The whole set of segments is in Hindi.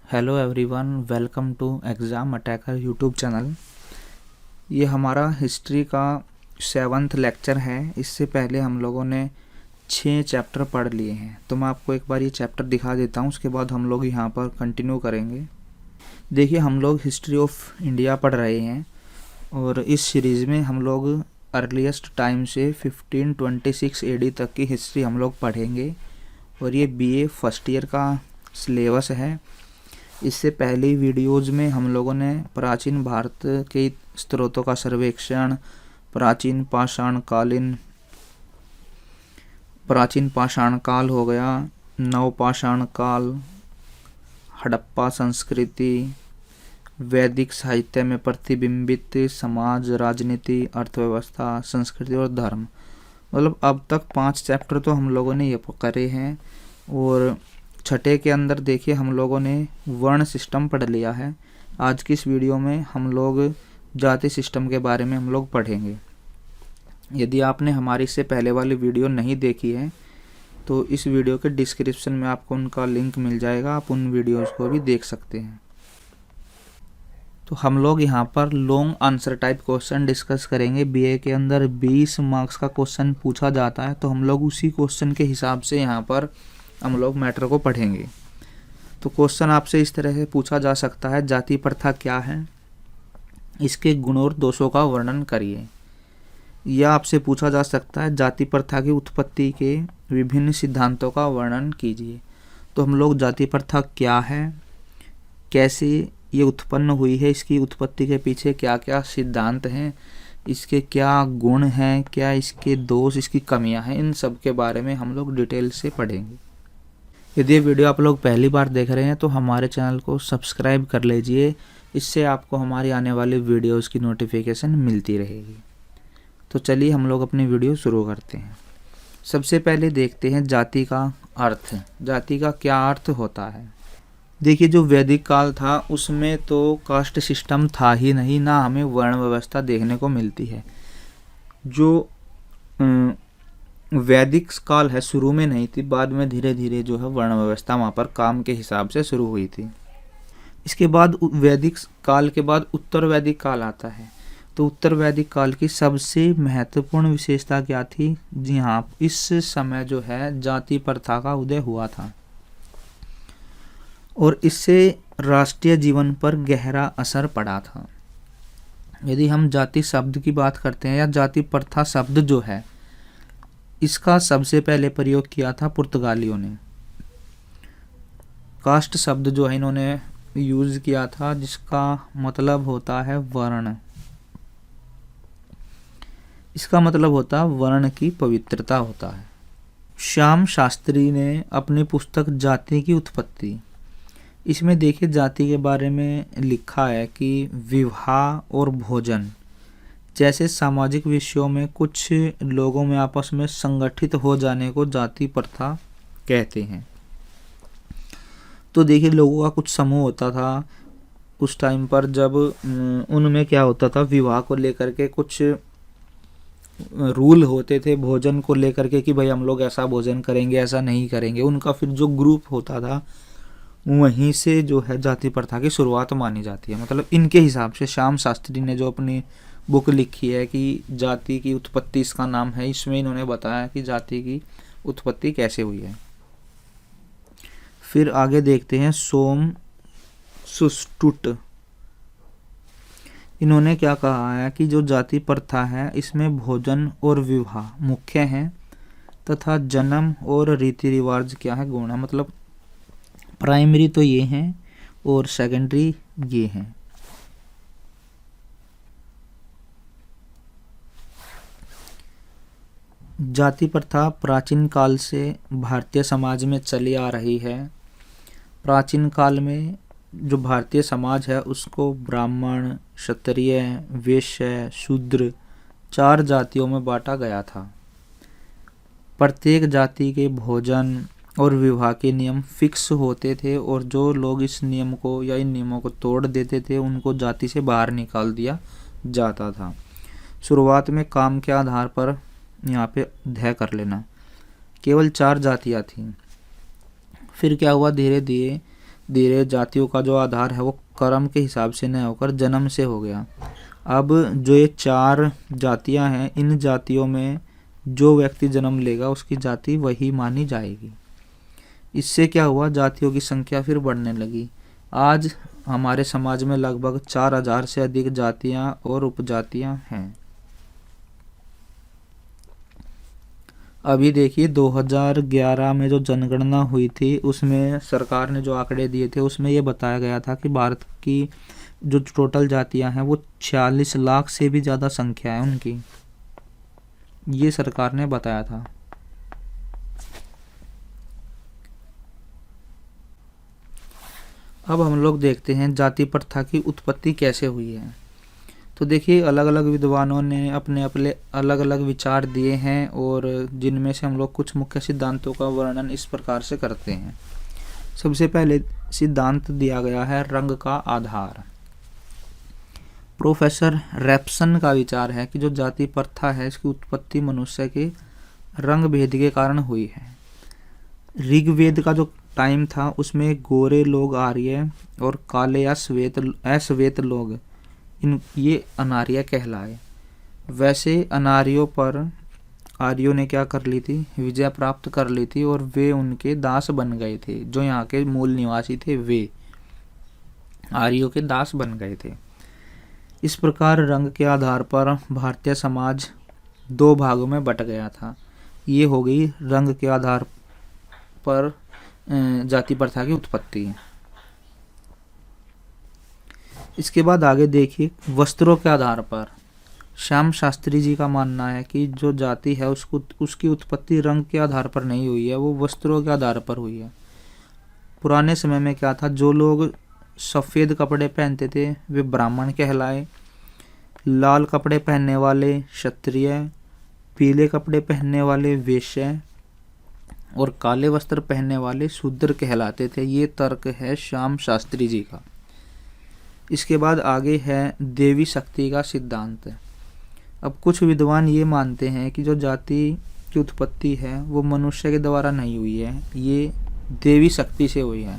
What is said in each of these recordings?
Hello everyone, welcome to exam attacker YouTube channel. ये हमारा हिस्ट्री का 7th लेक्चर है। इससे पहले हम लोगों ने 6 चैप्टर पढ़ लिए हैं, तो मैं आपको एक बार ये चैप्टर दिखा देता हूँ। उसके बाद हम लोग यहाँ पर कंटिन्यू करेंगे। देखिए, हम लोग हिस्ट्री ऑफ इंडिया पढ़ रहे हैं और इस सीरीज़ में हम लोग अर्लीस्ट टाइम से 1526 AD तक की हिस्ट्री हम लोग पढ़ेंगे और ये BA फर्स्ट ईयर का सिलेबस है। इससे पहले वीडियोज़ में हम लोगों ने प्राचीन भारत के स्रोतों का सर्वेक्षण, प्राचीन पाषाण काल हो गया, नवपाषाण काल, हड़प्पा संस्कृति, वैदिक साहित्य में प्रतिबिंबित समाज, राजनीति, अर्थव्यवस्था, संस्कृति और धर्म, मतलब अब तक 5 चैप्टर तो हम लोगों ने ये करे हैं। और छठे के अंदर देखिए हम लोगों ने वर्ण सिस्टम पढ़ लिया है। आज की इस वीडियो में हम लोग जाति सिस्टम के बारे में हम लोग पढ़ेंगे। यदि आपने हमारी इससे पहले वाली वीडियो नहीं देखी है तो इस वीडियो के डिस्क्रिप्शन में आपको उनका लिंक मिल जाएगा, आप उन वीडियोज़ को भी देख सकते हैं। तो हम लोग यहाँ पर long answer type question discuss करेंगे। BA के अंदर 20 मार्क्स का क्वेश्चन पूछा जाता है, तो हम लोग उसी क्वेश्चन के हिसाब से यहाँ पर हम लोग मैटर को पढ़ेंगे। तो क्वेश्चन आपसे इस तरह से पूछा जा सकता है, जाति प्रथा क्या है, इसके गुण और दोषों का वर्णन करिए। या आपसे पूछा जा सकता है, जाति प्रथा की उत्पत्ति के विभिन्न सिद्धांतों का वर्णन कीजिए। तो हम लोग जाति प्रथा क्या है, कैसे ये उत्पन्न हुई है, इसकी उत्पत्ति के पीछे क्या क्या सिद्धांत हैं, इसके क्या गुण हैं, क्या इसके दोष, इसकी कमियां हैं, इन सब के बारे में हम लोग डिटेल से पढ़ेंगे। यदि ये वीडियो आप लोग पहली बार देख रहे हैं तो हमारे चैनल को सब्सक्राइब कर लीजिए, इससे आपको हमारी आने वाली वीडियोस की नोटिफिकेशन मिलती रहेगी। तो चलिए हम लोग अपनी वीडियो शुरू करते हैं। सबसे पहले देखते हैं जाति का अर्थ। जाति का क्या अर्थ होता है। देखिए, जो वैदिक काल था उसमें तो कास्ट सिस्टम था ही नहीं, ना हमें वर्ण व्यवस्था देखने को मिलती है। जो वैदिक काल है शुरू में नहीं थी, बाद में धीरे धीरे जो है वर्ण व्यवस्था वहाँ पर काम के हिसाब से शुरू हुई थी। इसके बाद वैदिक काल के बाद उत्तर वैदिक काल आता है। तो उत्तर वैदिक काल की सबसे महत्वपूर्ण विशेषता क्या थी? जी हाँ, इस समय जो है जाति प्रथा का उदय हुआ था और इससे राष्ट्रीय जीवन पर गहरा असर पड़ा था। यदि हम जाति शब्द की बात करते हैं या जाति प्रथा शब्द जो है, इसका सबसे पहले प्रयोग किया था पुर्तगालियों ने। कास्ट शब्द जो है इन्होंने यूज किया था, जिसका मतलब होता है वर्ण। इसका मतलब होता है वर्ण की पवित्रता होता है। श्याम शास्त्री ने अपनी पुस्तक जाति की उत्पत्ति, इसमें देखिए जाति के बारे में लिखा है कि विवाह और भोजन जैसे सामाजिक विषयों में कुछ लोगों में आपस में संगठित हो जाने को जाति प्रथा कहते हैं। तो देखिए, लोगों का कुछ समूह होता था उस टाइम पर, जब उनमें क्या होता था, विवाह को लेकर के कुछ रूल होते थे, भोजन को लेकर के कि भाई हम लोग ऐसा भोजन करेंगे, ऐसा नहीं करेंगे। उनका फिर जो ग्रुप होता था वहीं से जो है जाति प्रथा की शुरुआत मानी जाती है। मतलब इनके हिसाब से श्याम शास्त्री ने जो अपनी बुक लिखी है कि जाति की उत्पत्ति इसका नाम है, इसमें इन्होंने बताया कि जाति की उत्पत्ति कैसे हुई है। फिर आगे देखते हैं सोम सुष्टुट। इन्होंने क्या कहा है कि जो जाति प्रथा है इसमें भोजन और विवाह मुख्य हैं तथा जन्म और रीति रिवाज क्या है, गौण है। मतलब प्राइमरी तो ये हैं और सेकेंडरी ये हैं। जाति प्रथा प्राचीन काल से भारतीय समाज में चली आ रही है। प्राचीन काल में जो भारतीय समाज है उसको ब्राह्मण, क्षत्रिय, वैश्य, शूद्र 4 जातियों में बांटा गया था। प्रत्येक जाति के भोजन और विवाह के नियम फिक्स होते थे और जो लोग इस नियम को या इन नियमों को तोड़ देते थे उनको जाति से बाहर निकाल दिया जाता था। शुरुआत में काम के आधार पर यहाँ पे अध्यय कर लेना, केवल 4 जातियाँ थीं। फिर क्या हुआ, धीरे धीरे धीरे जातियों का जो आधार है वो कर्म के हिसाब से न होकर जन्म से हो गया। अब जो ये 4 जातियां हैं, इन जातियों में जो व्यक्ति जन्म लेगा उसकी जाति वही मानी जाएगी। इससे क्या हुआ, जातियों की संख्या फिर बढ़ने लगी। आज हमारे समाज में लगभग 4000 से अधिक जातियां और उपजातियां हैं। अभी देखिए 2011 में जो जनगणना हुई थी उसमें सरकार ने जो आंकड़े दिए थे उसमें ये बताया गया था कि भारत की जो टोटल जातियां हैं वो 46 लाख से भी ज़्यादा संख्या है उनकी, ये सरकार ने बताया था। अब हम लोग देखते हैं जाति प्रथा की उत्पत्ति कैसे हुई है। तो देखिए अलग अलग विद्वानों ने अपने अपने अलग अलग विचार दिए हैं और जिनमें से हम लोग कुछ मुख्य सिद्धांतों का वर्णन इस प्रकार से करते हैं। सबसे पहले सिद्धांत दिया गया है रंग का आधार। प्रोफेसर रेप्सन का विचार है कि जो जाति प्रथा है इसकी उत्पत्ति मनुष्य के रंग भेद के कारण हुई है। ऋग्वेद का जो टाइम था उसमें गोरे लोग आर्य और काले या अश्वेत लोग ये अनार्य कहलाए। वैसे अनार्यों पर आर्यों ने क्या कर ली थी, विजय प्राप्त कर ली थी और वे उनके दास बन गए थे। जो यहाँ के मूल निवासी थे वे आर्यों के दास बन गए थे। इस प्रकार रंग के आधार पर भारतीय समाज 2 भागों में बट गया था। ये हो गई रंग के आधार पर जाति प्रथा की उत्पत्ति। इसके बाद आगे देखिए वस्त्रों के आधार पर श्याम शास्त्री जी का मानना है कि जो जाति है उसकी उत्पत्ति रंग के आधार पर नहीं हुई है, वो वस्त्रों के आधार पर हुई है। पुराने समय में क्या था, जो लोग सफ़ेद कपड़े पहनते थे वे ब्राह्मण कहलाए, लाल कपड़े पहनने वाले क्षत्रिय, पीले कपड़े पहनने वाले वैश्य और काले वस्त्र पहनने वाले शूद्र कहलाते थे। ये तर्क है श्याम शास्त्री जी का। इसके बाद आगे है देवी शक्ति का सिद्धांत। अब कुछ विद्वान ये मानते हैं कि जो जाति की उत्पत्ति है वो मनुष्य के द्वारा नहीं हुई है, ये देवी शक्ति से हुई है।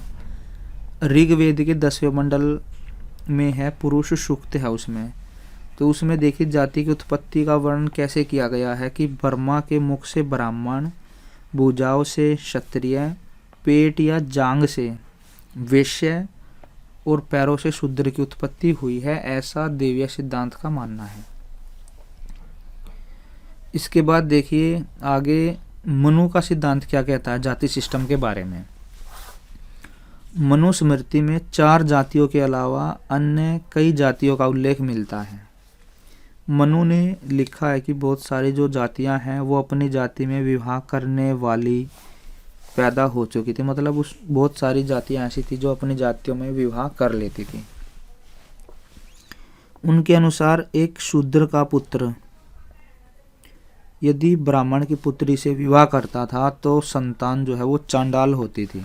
ऋग्वेद के 10वें मंडल में है पुरुष सूक्त है उसमें, तो उसमें देखिए जाति की उत्पत्ति का वर्णन कैसे किया गया है कि ब्रह्मा के मुख से ब्राह्मण, भुजाओं से क्षत्रिय, पेट या जांग से वैश्य और पैरों से शूद्र की उत्पत्ति हुई है, ऐसा देवीय सिद्धांत का मानना है। इसके बाद देखिए आगे मनु का सिद्धांत क्या कहता है जाति सिस्टम के बारे में। मनुस्मृति में 4 जातियों के अलावा अन्य कई जातियों का उल्लेख मिलता है। मनु ने लिखा है कि बहुत सारी जो जातियां हैं वो अपनी जाति में विवाह करने वाली पैदा हो चुकी थी, मतलब उस बहुत सारी जातियां ऐसी थी जो अपनी जातियों में विवाह कर लेती थी। उनके अनुसार एक शूद्र का पुत्र यदि ब्राह्मण की पुत्री से विवाह करता था तो संतान जो है वो चांडाल होती थी।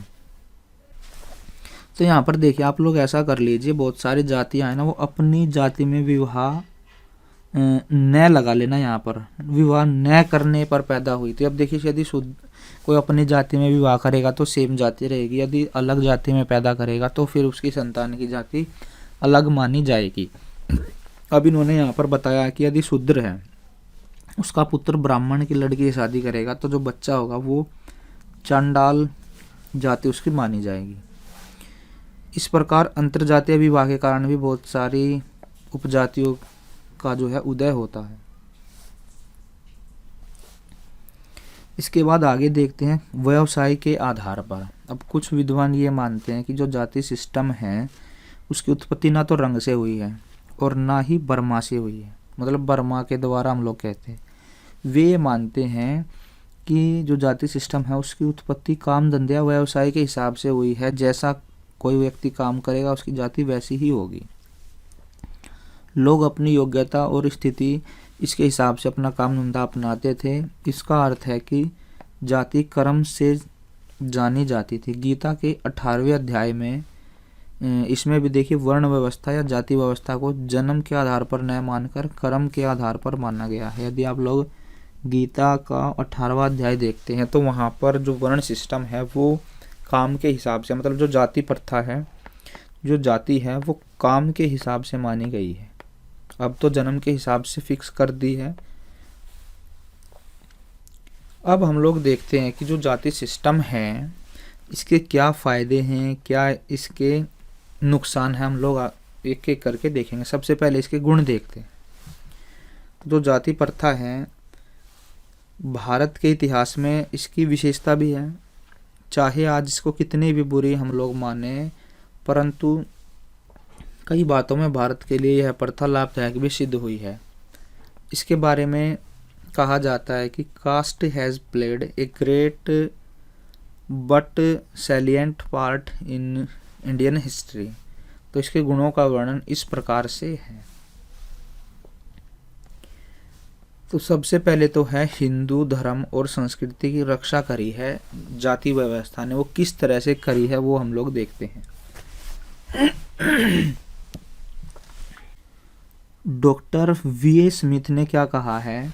तो यहाँ पर देखिए आप लोग ऐसा कर लीजिए, बहुत सारी जातियां हैं ना वो अपनी जाति में विवाह न लगा लेना, यहाँ पर विवाह न करने पर पैदा हुई थी। अब देखिए यदि कोई अपनी जाति में विवाह करेगा तो सेम जाति रहेगी, यदि अलग जाति में पैदा करेगा तो फिर उसकी संतान की जाति अलग मानी जाएगी। अब इन्होंने यहाँ पर बताया कि यदि शूद्र है उसका पुत्र ब्राह्मण की लड़की से शादी करेगा तो जो बच्चा होगा वो चांडाल जाति उसकी मानी जाएगी। इस प्रकार अंतरजातीय विवाह के कारण भी बहुत सारी उपजातियों का जो है उदय होता है। इसके बाद आगे देखते हैं व्यवसाय के आधार पर। अब कुछ विद्वान ये मानते हैं कि जो जाति सिस्टम है उसकी उत्पत्ति ना तो रंग से हुई है और ना ही बर्मा से हुई है, मतलब बर्मा के द्वारा हम लोग कहते हैं। वे ये मानते हैं कि जो जाति सिस्टम है उसकी उत्पत्ति काम धंधे या व्यवसाय के हिसाब से हुई है। जैसा कोई व्यक्ति काम करेगा उसकी जाति वैसी ही होगी। लोग अपनी योग्यता और स्थिति इसके हिसाब से अपना काम धंधा अपनाते थे। इसका अर्थ है कि जाति कर्म से जानी जाती थी। गीता के 18वें अध्याय में इसमें भी देखिए वर्ण व्यवस्था या जाति व्यवस्था को जन्म के आधार पर न मानकर कर्म के आधार पर माना गया है। यदि आप लोग गीता का 18वां अध्याय देखते हैं तो वहाँ पर जो वर्ण सिस्टम है वो काम के हिसाब से, मतलब जो जाति प्रथा है, जो जाति है वो काम के हिसाब से मानी गई है। अब तो जन्म के हिसाब से फिक्स कर दी है। अब हम लोग देखते हैं कि जो जाति सिस्टम है इसके क्या फ़ायदे हैं, क्या इसके नुकसान हैं, हम लोग एक एक करके देखेंगे। सबसे पहले इसके गुण देखते हैं। जो जाति प्रथा है, भारत के इतिहास में इसकी विशेषता भी है। चाहे आज इसको कितनी भी बुरी हम लोग माने, परंतु कई बातों में भारत के लिए यह प्रथा लाभदायक भी सिद्ध हुई है। इसके बारे में कहा जाता है कि caste has played a great but salient part in Indian history. तो इसके गुणों का वर्णन इस प्रकार से है। तो सबसे पहले तो है हिंदू धर्म और संस्कृति की रक्षा करी है जाति व्यवस्था ने। वो किस तरह से करी है वो हम लोग देखते हैं। डॉक्टर वी ए स्मिथ ने क्या कहा है,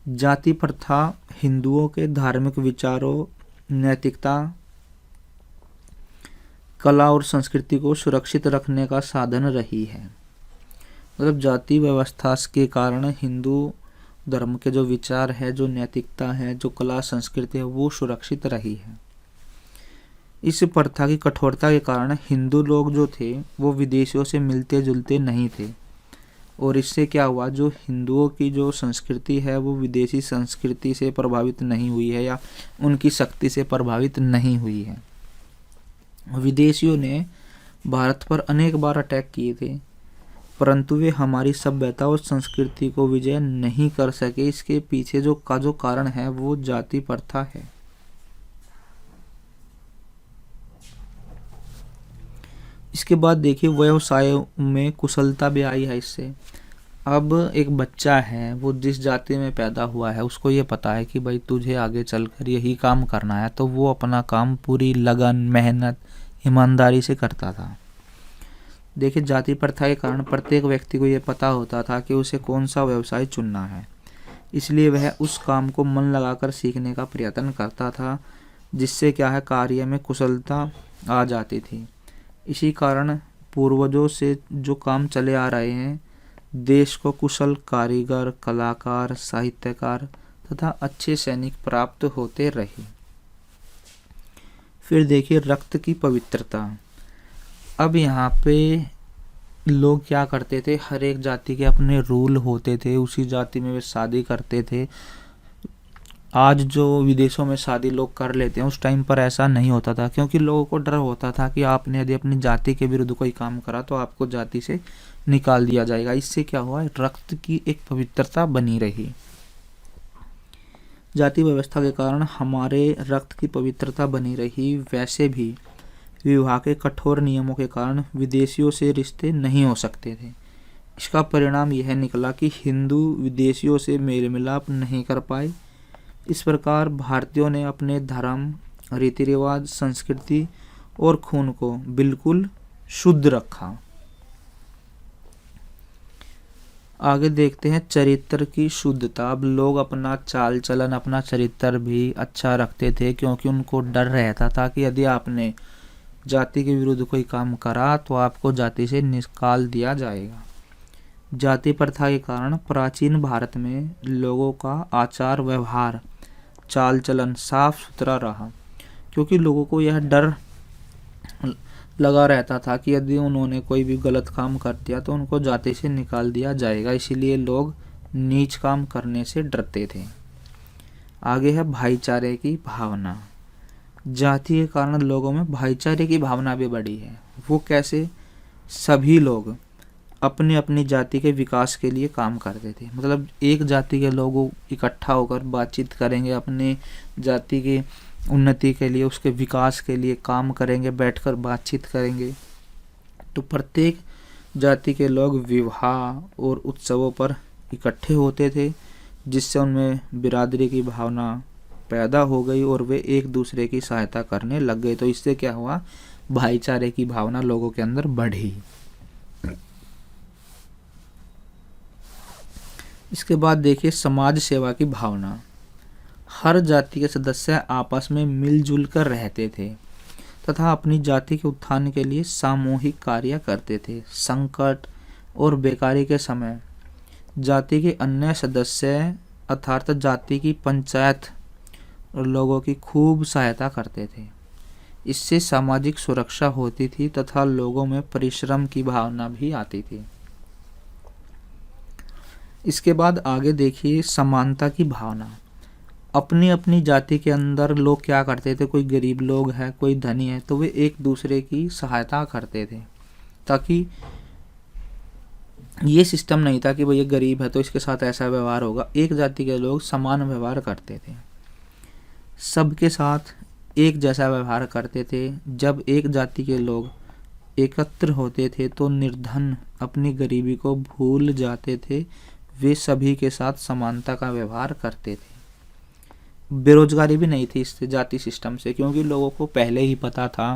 जाति प्रथा हिंदुओं के धार्मिक विचारों, नैतिकता, कला और संस्कृति को सुरक्षित रखने का साधन रही है। मतलब जाति व्यवस्था के कारण हिंदू धर्म के जो विचार है, जो नैतिकता है, जो कला संस्कृति है, वो सुरक्षित रही है। इस प्रथा की कठोरता के कारण हिंदू लोग जो थे वो विदेशियों से मिलते जुलते नहीं थे, और इससे क्या हुआ, जो हिंदुओं की जो संस्कृति है वो विदेशी संस्कृति से प्रभावित नहीं हुई है या उनकी शक्ति से प्रभावित नहीं हुई है। विदेशियों ने भारत पर अनेक बार अटैक किए थे, परंतु वे हमारी सभ्यता और संस्कृति को विजय नहीं कर सके। इसके पीछे जो कारण है वो जाति प्रथा है। इसके बाद देखिए व्यवसाय में कुशलता भी आई है इससे। अब एक बच्चा है, वो जिस जाति में पैदा हुआ है उसको ये पता है कि भाई तुझे आगे चलकर यही काम करना है, तो वो अपना काम पूरी लगन, मेहनत, ईमानदारी से करता था। देखिए जाति प्रथा के कारण प्रत्येक व्यक्ति को ये पता होता था कि उसे कौन सा व्यवसाय चुनना है, इसलिए वह उस काम को मन लगाकर सीखने का प्रयत्न करता था, जिससे क्या है, कार्य में कुशलता आ जाती थी। इसी कारण पूर्वजों से जो काम चले आ रहे हैं, देश को कुशल कारीगर, कलाकार, साहित्यकार तथा अच्छे सैनिक प्राप्त होते रहे। फिर देखिए रक्त की पवित्रता। अब यहाँ पे लोग क्या करते थे, हर एक जाति के अपने रूल होते थे, उसी जाति में वे शादी करते थे। आज जो विदेशों में शादी लोग कर लेते हैं, उस टाइम पर ऐसा नहीं होता था, क्योंकि लोगों को डर होता था कि आपने यदि अपनी जाति के विरुद्ध कोई काम करा तो आपको जाति से निकाल दिया जाएगा। इससे क्या हुआ, रक्त की एक पवित्रता बनी रही। जाति व्यवस्था के कारण हमारे रक्त की पवित्रता बनी रही। वैसे भी विवाह के कठोर नियमों के कारण विदेशियों से रिश्ते नहीं हो सकते थे। इसका परिणाम यह निकला कि हिंदू विदेशियों से मेल मिलाप नहीं कर पाए। इस प्रकार भारतीयों ने अपने धर्म, रीति रिवाज, संस्कृति और खून को बिल्कुल शुद्ध रखा। आगे देखते हैं चरित्र की शुद्धता। अब लोग अपना चाल चलन, अपना चरित्र भी अच्छा रखते थे, क्योंकि उनको डर रहता था कि यदि आपने जाति के विरुद्ध कोई काम करा तो आपको जाति से निकाल दिया जाएगा। जाति प्रथा के कारण प्राचीन भारत में लोगों का आचार व्यवहार, चाल चलन साफ सुथरा रहा, क्योंकि लोगों को यह डर लगा रहता था कि यदि उन्होंने कोई भी गलत काम कर दिया तो उनको जाति से निकाल दिया जाएगा। इसीलिए लोग नीच काम करने से डरते थे। आगे है भाईचारे की भावना। जाति के कारण लोगों में भाईचारे की भावना भी बढ़ी है। वो कैसे, सभी लोग अपनी अपनी जाति के विकास के लिए काम करते थे। मतलब एक जाति के लोग इकट्ठा होकर बातचीत करेंगे, अपने जाति की उन्नति के लिए, उसके विकास के लिए काम करेंगे, बैठकर बातचीत करेंगे। तो प्रत्येक जाति के लोग विवाह और उत्सवों पर इकट्ठे होते थे, जिससे उनमें बिरादरी की भावना पैदा हो गई और वे एक दूसरे की सहायता करने लग गए। तो इससे क्या हुआ, भाईचारे की भावना लोगों के अंदर बढ़ी। इसके बाद देखिए समाज सेवा की भावना। हर जाति के सदस्य आपस में मिलजुल कर रहते थे। तथा अपनी जाति के उत्थान के लिए सामूहिक कार्य करते थे। संकट और बेकारी के समय जाति के अन्य सदस्य अर्थात जाति की पंचायत लोगों की खूब सहायता करते थे। इससे सामाजिक सुरक्षा होती थी तथा लोगों में परिश्रम की भावना भी आती थी। इसके बाद आगे देखिए समानता की भावना। अपनी अपनी जाति के अंदर लोग क्या करते थे, कोई गरीब लोग है, कोई धनी है, तो वे एक दूसरे की सहायता करते थे, ताकि ये सिस्टम नहीं था कि भाई ये गरीब है तो इसके साथ ऐसा व्यवहार होगा। एक जाति के लोग समान व्यवहार करते थे, सबके साथ एक जैसा व्यवहार करते थे। जब एक जाति के लोग एकत्र होते थे तो निर्धन अपनी गरीबी को भूल जाते थे, वे सभी के साथ समानता का व्यवहार करते थे। बेरोजगारी भी नहीं थी इस जाति सिस्टम से, क्योंकि लोगों को पहले ही पता था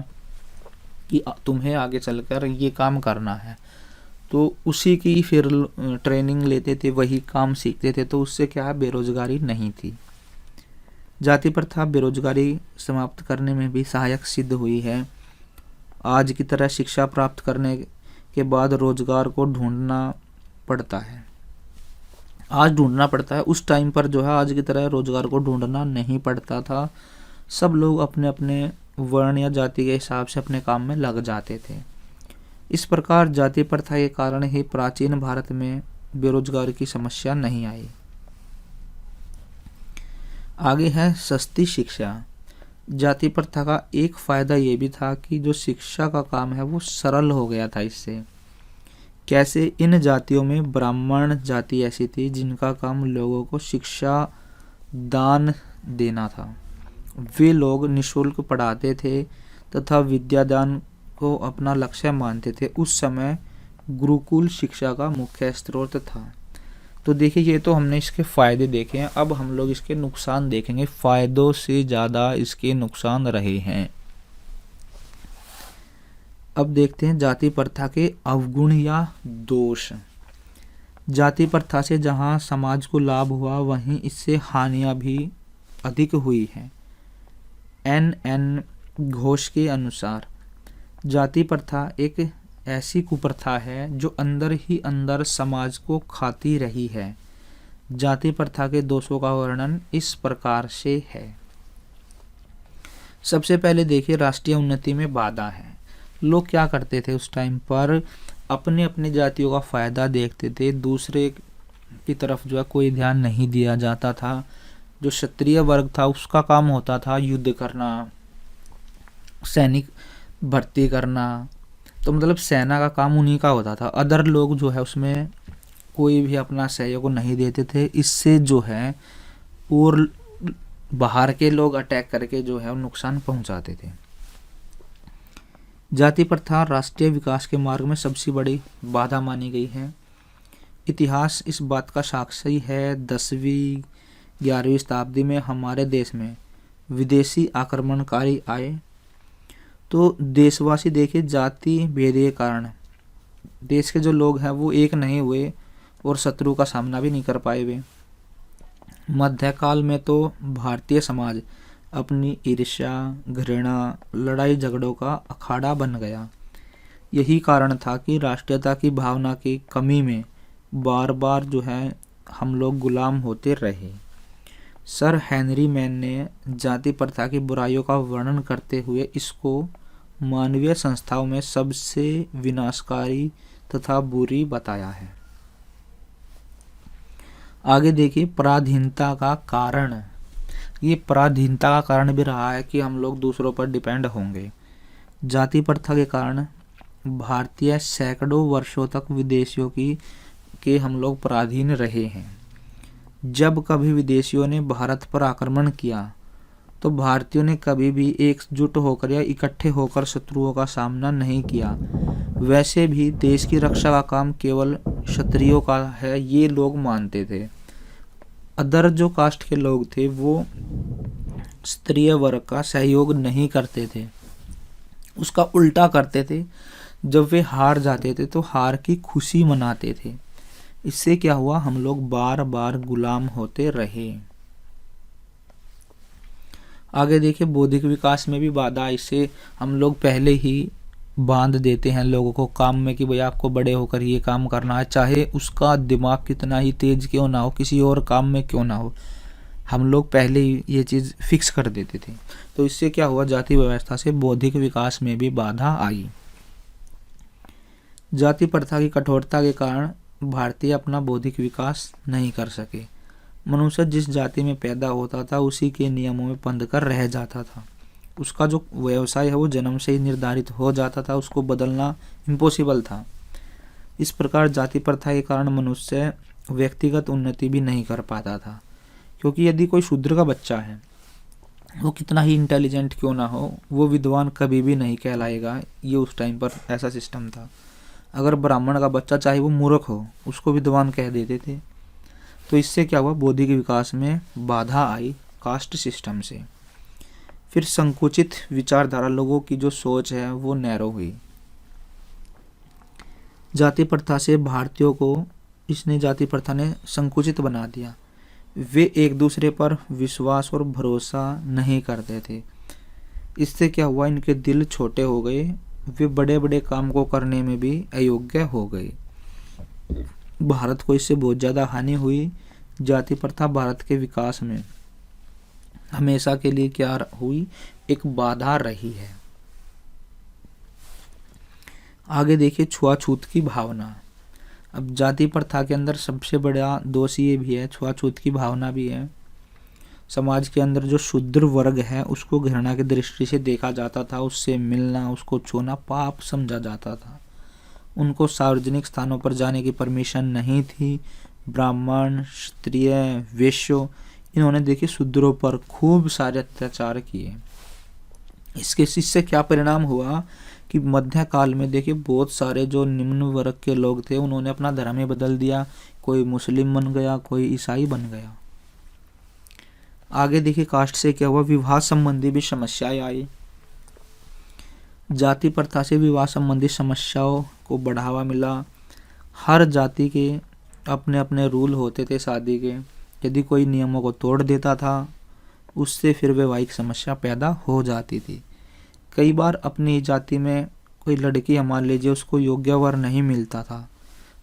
कि तुम्हें आगे चलकर ये काम करना है, तो उसी की फिर ट्रेनिंग लेते थे, वही काम सीखते थे, तो उससे क्या है, बेरोजगारी नहीं थी। जाति प्रथा बेरोजगारी समाप्त करने में भी सहायक सिद्ध हुई है। आज की तरह शिक्षा प्राप्त करने के बाद रोजगार को ढूंढना पड़ता है, आज ढूंढना पड़ता है। उस टाइम पर जो है आज की तरह रोजगार को ढूंढना नहीं पड़ता था। सब लोग अपने अपने वर्ण या जाति के हिसाब से अपने काम में लग जाते थे। इस प्रकार जाति प्रथा के कारण ही प्राचीन भारत में बेरोजगारी की समस्या नहीं आई। आगे है सस्ती शिक्षा। जाति प्रथा का एक फायदा ये भी था कि जो शिक्षा का काम है वो सरल हो गया था इससे। कैसे, इन जातियों में ब्राह्मण जाति ऐसी थी जिनका काम लोगों को शिक्षा दान देना था। वे लोग निःशुल्क पढ़ाते थे तथा विद्यादान को अपना लक्ष्य मानते थे। उस समय गुरुकुल शिक्षा का मुख्य स्रोत था। तो देखिए, ये तो हमने इसके फायदे देखे हैं, अब हम लोग इसके नुकसान देखेंगे। फायदों से ज़्यादा इसके नुकसान रहे हैं। अब देखते हैं जाति प्रथा के अवगुण या दोष। जाति प्रथा से जहाँ समाज को लाभ हुआ, वहीं इससे हानियाँ भी अधिक हुई हैं। N. घोष के अनुसार जाति प्रथा एक ऐसी कुप्रथा है जो अंदर ही अंदर समाज को खाती रही है। जाति प्रथा के दोषों का वर्णन इस प्रकार से है। सबसे पहले देखिए, राष्ट्रीय उन्नति में बाधा है। लोग क्या करते थे उस टाइम पर, अपने अपने जातियों का फायदा देखते थे, दूसरे की तरफ जो है कोई ध्यान नहीं दिया जाता था। जो क्षत्रिय वर्ग था उसका काम होता था युद्ध करना, सैनिक भर्ती करना, तो मतलब सेना का काम उन्हीं का होता था। अदर लोग जो है उसमें कोई भी अपना सहयोग नहीं देते थे। इससे जो है और बाहर के लोग अटैक करके जो है नुकसान पहुंचाते थे। जाति प्रथा राष्ट्रीय विकास के मार्ग में सबसे बड़ी बाधा मानी गई है। इतिहास इस बात का साक्षी है। 10वीं 11वीं शताब्दी में हमारे देश में विदेशी आक्रमणकारी आए तो देशवासी देखिए जाति भेद के कारण देश के जो लोग हैं वो एक नहीं हुए और शत्रु का सामना भी नहीं कर पाए वे। मध्यकाल में तो भारतीय समाज अपनी ईर्ष्या, घृणा, लड़ाई झगड़ों का अखाड़ा बन गया। यही कारण था कि राष्ट्रीयता की भावना की कमी में बार बार जो है हम लोग गुलाम होते रहे। सर हेनरी मैन ने जाति प्रथा की बुराइयों का वर्णन करते हुए इसको मानवीय संस्थाओं में सबसे विनाशकारी तथा बुरी बताया है। आगे देखिए, पराधीनता का कारण। ये पराधीनता का कारण भी रहा है कि हम लोग दूसरों पर डिपेंड होंगे। जाति प्रथा के कारण भारतीय सैकड़ों वर्षों तक विदेशियों के हम लोग पराधीन रहे हैं। जब कभी विदेशियों ने भारत पर आक्रमण किया तो भारतीयों ने कभी भी एकजुट होकर या इकट्ठे होकर शत्रुओं का सामना नहीं किया। वैसे भी देश की रक्षा का काम केवल क्षत्रियों का है, ये लोग मानते थे। अदर जो कास्ट के लोग थे वो स्त्रीय वर्ग का सहयोग नहीं करते थे, उसका उल्टा करते थे। जब वे हार जाते थे तो हार की खुशी मनाते थे। इससे क्या हुआ, हम लोग बार बार गुलाम होते रहे। आगे देखिए बौद्धिक विकास में भी बाधा, इससे हम लोग पहले ही बांध देते हैं लोगों को काम में कि भाई आपको बड़े होकर ये काम करना है, चाहे उसका दिमाग कितना ही तेज क्यों ना हो, किसी और काम में क्यों ना हो, हम लोग पहले ही ये चीज़ फिक्स कर देते थे। तो इससे क्या हुआ, जाति व्यवस्था से बौद्धिक विकास में भी बाधा आई। जाति प्रथा की कठोरता के कारण भारतीय अपना बौद्धिक विकास नहीं कर सके। मनुष्य जिस जाति में पैदा होता था उसी के नियमों में बंध कर रह जाता था। उसका जो व्यवसाय है वो जन्म से ही निर्धारित हो जाता था, उसको बदलना इम्पॉसिबल था। इस प्रकार जाति प्रथा के कारण मनुष्य व्यक्तिगत उन्नति भी नहीं कर पाता था, क्योंकि यदि कोई शूद्र का बच्चा है, वो कितना ही इंटेलिजेंट क्यों ना हो, वो विद्वान कभी भी नहीं कहलाएगा। ये उस टाइम पर ऐसा सिस्टम था। अगर ब्राह्मण का बच्चा चाहे वो मूर्ख हो, उसको विद्वान कह देते थे। तो इससे क्या हुआ, बौद्धिक विकास में बाधा आई कास्ट सिस्टम से। फिर संकुचित विचारधारा, लोगों की जो सोच है वो नैरो हुई। जाति प्रथा से भारतीयों को इसने जाति प्रथा ने संकुचित बना दिया। वे एक दूसरे पर विश्वास और भरोसा नहीं करते थे। इससे क्या हुआ, इनके दिल छोटे हो गए, वे बड़े बड़े काम को करने में भी अयोग्य हो गए। भारत को इससे बहुत ज़्यादा हानि हुई। जाति प्रथा भारत के विकास में हमेशा के लिए क्या हुई, एक बाधा रही है। आगे देखिए छुआछूत की भावना। अब जाति प्रथा के अंदर सबसे बड़ा दोष ये भी है, छुआछूत की भावना भी है। समाज के अंदर जो शूद्र वर्ग है उसको घृणा की दृष्टि से देखा जाता था, उससे मिलना, उसको छूना पाप समझा जाता था। उनको सार्वजनिक स्थानों पर जाने की परमिशन नहीं थी। ब्राह्मण, क्षत्रिय, वैश्य, इन्होंने देखिए शूद्रों पर खूब सारे अत्याचार किए। इससे क्या परिणाम हुआ कि मध्यकाल में देखिए बहुत सारे जो निम्न वर्ग के लोग थे उन्होंने अपना धर्म ही बदल दिया। कोई मुस्लिम बन गया, कोई ईसाई बन गया। आगे देखिए कास्ट से क्या हुआ, विवाह संबंधी भी समस्याएं आई। जाति प्रथा से विवाह संबंधी समस्याओं को बढ़ावा मिला। हर जाति के अपने अपने रूल होते थे शादी के। यदि कोई नियमों को तोड़ देता था उससे फिर वैवाहिक समस्या पैदा हो जाती थी। कई बार अपनी जाति में कोई लड़की, मान लीजिए, उसको योग्य वर नहीं मिलता था,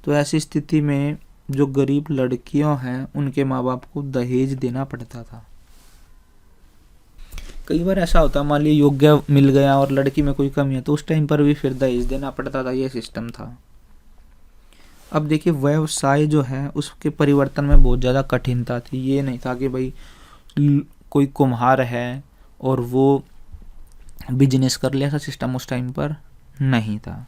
तो ऐसी स्थिति में जो गरीब लड़कियां हैं उनके माँ बाप को दहेज देना पड़ता था। कई बार ऐसा होता, मान लीजिए योग्य मिल गया और लड़की में कोई कमी है तो उस टाइम पर भी फिर दहेज देना पड़ता था। ये सिस्टम था। अब देखिए व्यवसाय जो है उसके परिवर्तन में बहुत ज़्यादा कठिनता थी। ये नहीं था कि भाई कोई कुम्हार है और वो बिजनेस कर ले, ऐसा सिस्टम उस टाइम पर नहीं था।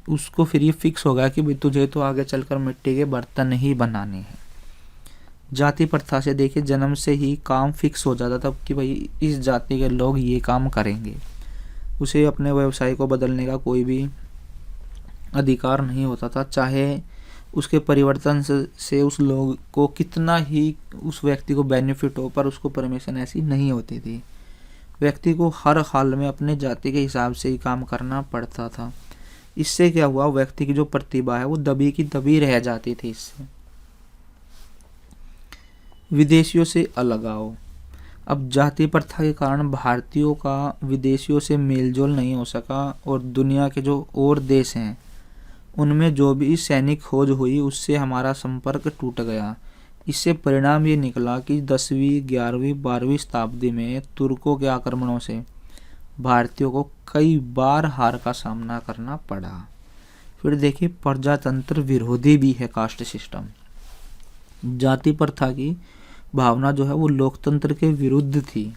उसको फिर ये फिक्स हो गया कि भाई तुझे तो आगे चलकर मिट्टी के बर्तन ही बनाने हैं। जाति प्रथा से देखिए जन्म से ही काम फिक्स हो जाता था कि भाई इस जाति के लोग ये काम करेंगे। उसे अपने व्यवसाय को बदलने का कोई भी अधिकार नहीं होता था, चाहे उसके परिवर्तन से उस लोग को कितना ही उस व्यक्ति को बेनिफिट हो, पर उसको परमिशन ऐसी नहीं होती थी। व्यक्ति को हर हाल में अपने जाति के हिसाब से ही काम करना पड़ता था। इससे क्या हुआ, व्यक्ति की जो प्रतिभा है वो दबी की दबी रह जाती थी। इससे विदेशियों से अलगाव। अब जाति प्रथा के कारण भारतीयों का विदेशियों से मेलजोल नहीं हो सका और दुनिया के जो और देश हैं उनमें जो भी सैनिक खोज हुई उससे हमारा संपर्क टूट गया। इससे परिणाम ये निकला कि 10वीं, 11वीं, 12वीं शताब्दी में तुर्कों के आक्रमणों से भारतीयों को कई बार हार का सामना करना पड़ा। फिर देखिए प्रजातंत्र विरोधी भी है कास्ट सिस्टम। जाति प्रथा की भावना जो है वो लोकतंत्र के विरुद्ध थी।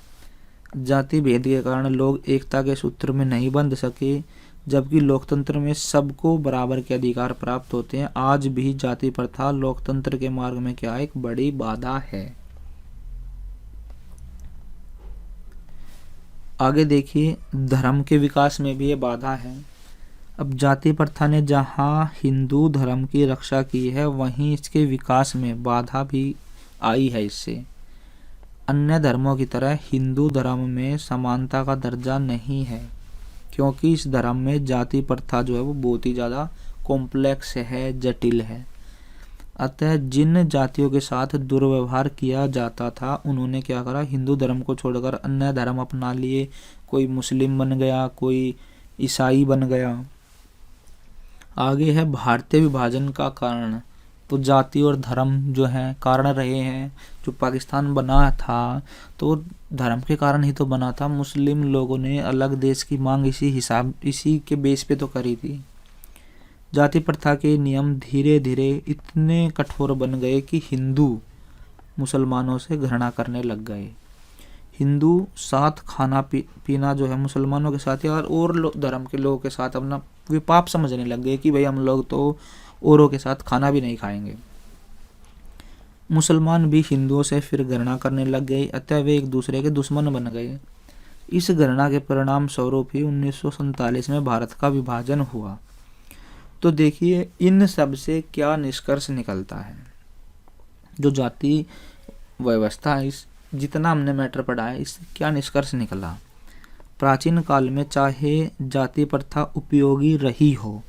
जाति भेद के कारण लोग एकता के सूत्र में नहीं बंध सके, जबकि लोकतंत्र में सबको बराबर के अधिकार प्राप्त होते हैं। आज भी जाति प्रथा लोकतंत्र के मार्ग में क्या एक बड़ी बाधा है। आगे देखिए धर्म के विकास में भी ये बाधा है। अब जाति प्रथा ने जहाँ हिंदू धर्म की रक्षा की है वहीं इसके विकास में बाधा भी आई है। इससे अन्य धर्मों की तरह हिंदू धर्म में समानता का दर्जा नहीं है, क्योंकि इस धर्म में जाति प्रथा जो है वो बहुत ही ज़्यादा कॉम्प्लेक्स है, जटिल है। अतः जिन जातियों के साथ दुर्व्यवहार किया जाता था उन्होंने क्या करा, हिंदू धर्म को छोड़कर अन्य धर्म अपना लिए। कोई मुस्लिम बन गया, कोई ईसाई बन गया। आगे है भारतीय विभाजन का कारण। तो जाति और धर्म जो है कारण रहे हैं। जो पाकिस्तान बना था तो धर्म के कारण ही तो बना था। मुस्लिम लोगों ने अलग देश की मांग इसी के बेस पे तो करी थी। जाति प्रथा के नियम धीरे धीरे इतने कठोर बन गए कि हिंदू मुसलमानों से घृणा करने लग गए। हिंदू साथ खाना पीना जो है मुसलमानों के साथ और धर्म के लोगों के साथ अपना विपाप समझने लग गए कि भाई हम लोग तो औरों के साथ खाना भी नहीं खाएंगे। मुसलमान भी हिंदुओं से फिर घृणा करने लग गए, अतः वे एक दूसरे के दुश्मन बन गए। इस घृणा के परिणाम स्वरूप ही 1947 में भारत का विभाजन हुआ। तो देखिए इन सब से क्या निष्कर्ष निकलता है। जो जाति व्यवस्था है, इस जितना हमने मैटर पढ़ा है, इससे क्या निष्कर्ष निकला। प्राचीन काल में चाहे जाति प्रथा उपयोगी रही हो,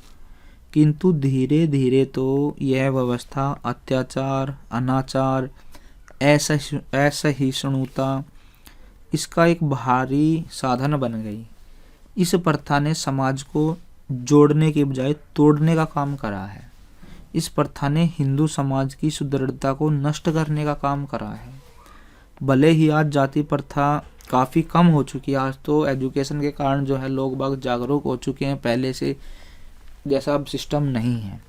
किंतु धीरे धीरे तो यह व्यवस्था अत्याचार, अनाचार, असहिष्णुता इसका एक भारी साधन बन गई। इस प्रथा ने समाज को जोड़ने के बजाय तोड़ने का काम करा है। इस प्रथा ने हिंदू समाज की सुदृढ़ता को नष्ट करने का काम करा है। भले ही आज जाति प्रथा काफ़ी कम हो चुकी है, आज तो एजुकेशन के कारण जो है लोग बाग जागरूक हो चुके हैं, पहले से जैसा अब सिस्टम नहीं है,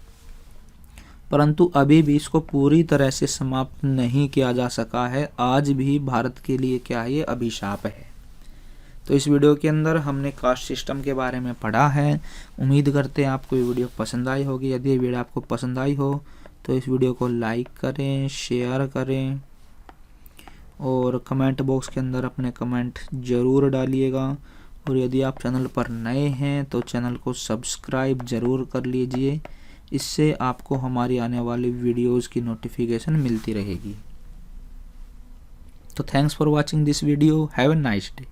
परंतु अभी भी इसको पूरी तरह से समाप्त नहीं किया जा सका है। आज भी भारत के लिए क्या है, ये अभिशाप है। तो इस वीडियो के अंदर हमने कास्ट सिस्टम के बारे में पढ़ा है। उम्मीद करते हैं आपको ये वीडियो पसंद आई होगी। यदि ये वीडियो आपको पसंद आई हो तो इस वीडियो को लाइक करें, शेयर करें और कमेंट बॉक्स के अंदर अपने कमेंट ज़रूर डालिएगा। और यदि आप चैनल पर नए हैं तो चैनल को सब्सक्राइब ज़रूर कर लीजिए, इससे आपको हमारी आने वाली वीडियोज़ की नोटिफिकेशन मिलती रहेगी। तो thanks for watching this video. Have a nice day.